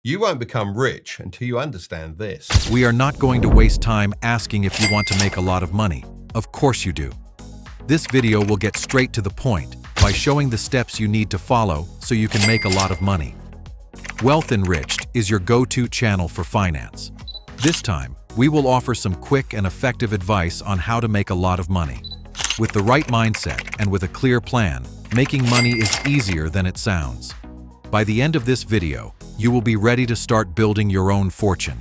You won't become rich until you understand this. We are not going to waste time asking if you want to make a lot of money. Of course you do. This video will get straight to the point by showing the steps you need to follow so you can make a lot of money. Wealth Enriched is your go-to channel for finance. This time, we will offer some quick and effective advice on how to make a lot of money. With the right mindset and with a clear plan, making money is easier than it sounds. By the end of this video, you will be ready to start building your own fortune.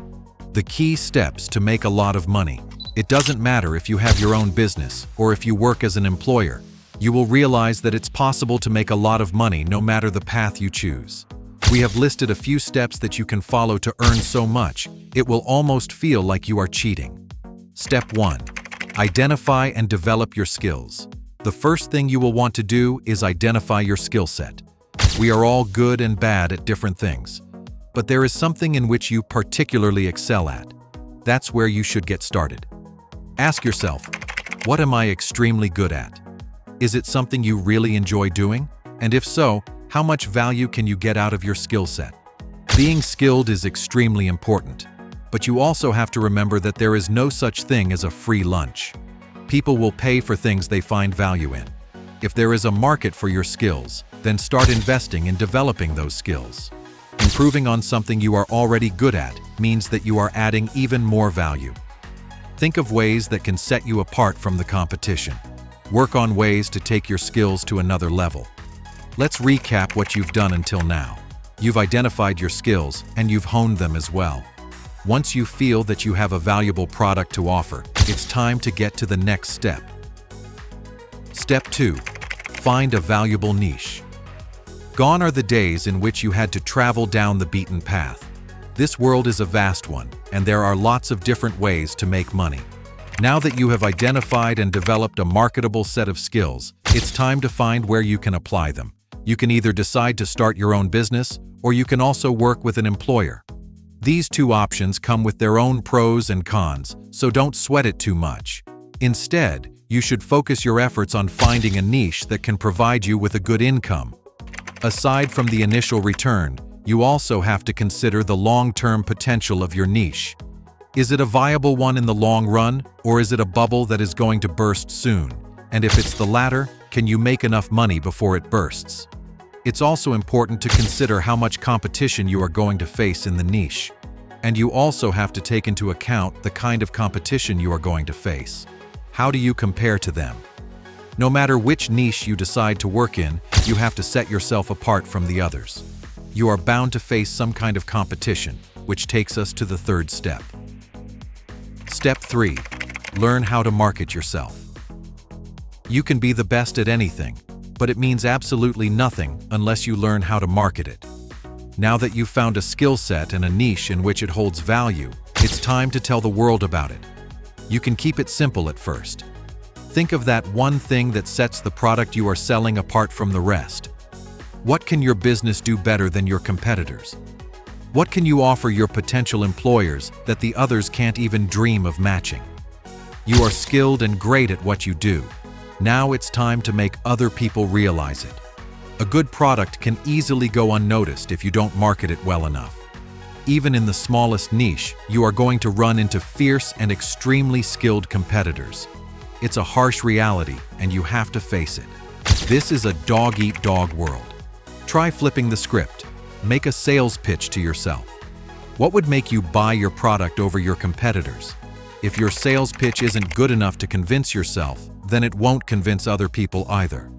The key steps to make a lot of money. It doesn't matter if you have your own business or if you work as an employer. You will realize that it's possible to make a lot of money no matter the path you choose. We have listed a few steps that you can follow to earn so much, it will almost feel like you are cheating. Step 1. Identify and develop your skills. The first thing you will want to do is identify your skill set. We are all good and bad at different things, but there is something in which you particularly excel at. That's where you should get started. Ask yourself, what am I extremely good at? Is it something you really enjoy doing? And if so, how much value can you get out of your skill set? Being skilled is extremely important, but you also have to remember that there is no such thing as a free lunch. People will pay for things they find value in. If there is a market for your skills, then start investing in developing those skills. Improving on something you are already good at means that you are adding even more value. Think of ways that can set you apart from the competition. Work on ways to take your skills to another level. Let's recap what you've done until now. You've identified your skills and you've honed them as well. Once you feel that you have a valuable product to offer, it's time to get to the next step. Step 2. Find a valuable niche. Gone are the days in which you had to travel down the beaten path. This world is a vast one, and there are lots of different ways to make money. Now that you have identified and developed a marketable set of skills, it's time to find where you can apply them. You can either decide to start your own business, or you can also work with an employer. These two options come with their own pros and cons, so don't sweat it too much. Instead, you should focus your efforts on finding a niche that can provide you with a good income. Aside from the initial return, you also have to consider the long-term potential of your niche. Is it a viable one in the long run, or is it a bubble that is going to burst soon? And if it's the latter, can you make enough money before it bursts? It's also important to consider how much competition you are going to face in the niche. And you also have to take into account the kind of competition you are going to face. How do you compare to them? No matter which niche you decide to work in, you have to set yourself apart from the others. You are bound to face some kind of competition, which takes us to the third step. Step 3. Learn how to market yourself. You can be the best at anything, but it means absolutely nothing unless you learn how to market it. Now that you've found a skill set and a niche in which it holds value, it's time to tell the world about it. You can keep it simple at first. Think of that one thing that sets the product you are selling apart from the rest. What can your business do better than your competitors? What can you offer your potential employers that the others can't even dream of matching? You are skilled and great at what you do. Now it's time to make other people realize it. A good product can easily go unnoticed if you don't market it well enough. Even in the smallest niche, you are going to run into fierce and extremely skilled competitors. It's a harsh reality, and you have to face it. This is a dog-eat-dog world. Try flipping the script. Make a sales pitch to yourself. What would make you buy your product over your competitors? If your sales pitch isn't good enough to convince yourself, then it won't convince other people either.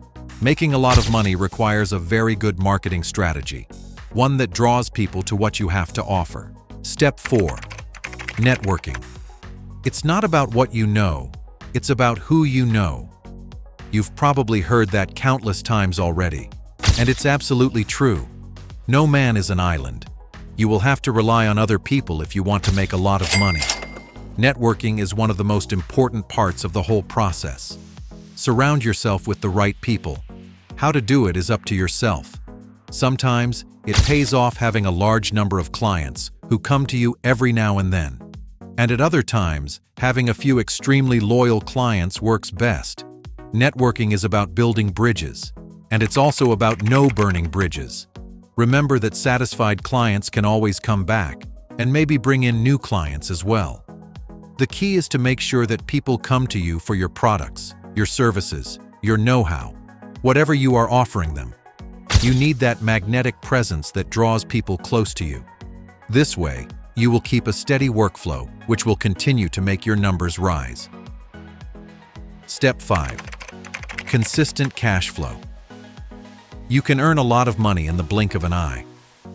Making a lot of money requires a very good marketing strategy, one that draws people to what you have to offer. Step 4. Networking. It's not about what you know, it's about who you know. You've probably heard that countless times already, and it's absolutely true. No man is an island. You will have to rely on other people if you want to make a lot of money. Networking is one of the most important parts of the whole process. Surround yourself with the right people. How to do it is up to yourself. Sometimes, it pays off having a large number of clients who come to you every now and then. And at other times, having a few extremely loyal clients works best. Networking is about building bridges, and it's also about no burning bridges. Remember that satisfied clients can always come back and maybe bring in new clients as well. The key is to make sure that people come to you for your products, your services, your know-how, whatever you are offering them. You need that magnetic presence that draws people close to you. This way, you will keep a steady workflow, which will continue to make your numbers rise. Step 5. Consistent cash flow. You can earn a lot of money in the blink of an eye,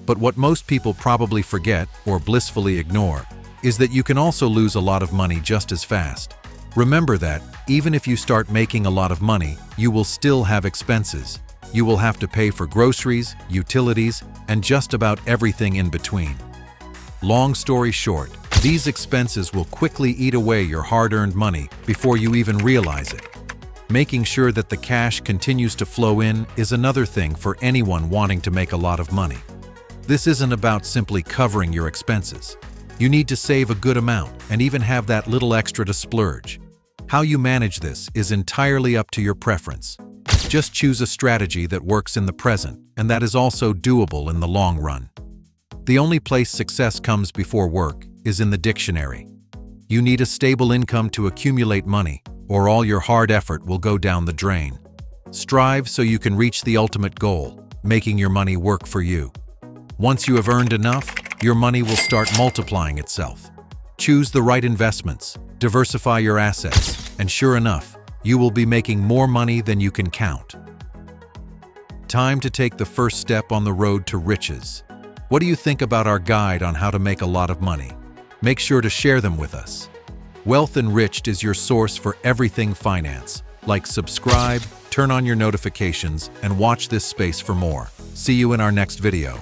but what most people probably forget or blissfully ignore is that you can also lose a lot of money just as fast. Remember that, even if you start making a lot of money, you will still have expenses. You will have to pay for groceries, utilities, and just about everything in between. Long story short, these expenses will quickly eat away your hard-earned money before you even realize it. Making sure that the cash continues to flow in is another thing for anyone wanting to make a lot of money. This isn't about simply covering your expenses. You need to save a good amount and even have that little extra to splurge. How you manage this is entirely up to your preference. Just choose a strategy that works in the present and that is also doable in the long run. The only place success comes before work is in the dictionary. You need a stable income to accumulate money, or all your hard effort will go down the drain. Strive so you can reach the ultimate goal, making your money work for you. Once you have earned enough, your money will start multiplying itself. Choose the right investments, diversify your assets, and sure enough, you will be making more money than you can count. Time to take the first step on the road to riches. What do you think about our guide on how to make a lot of money? Make sure to share them with us. Wealth Enriched is your source for everything finance. Like, subscribe, turn on your notifications, and watch this space for more. See you in our next video.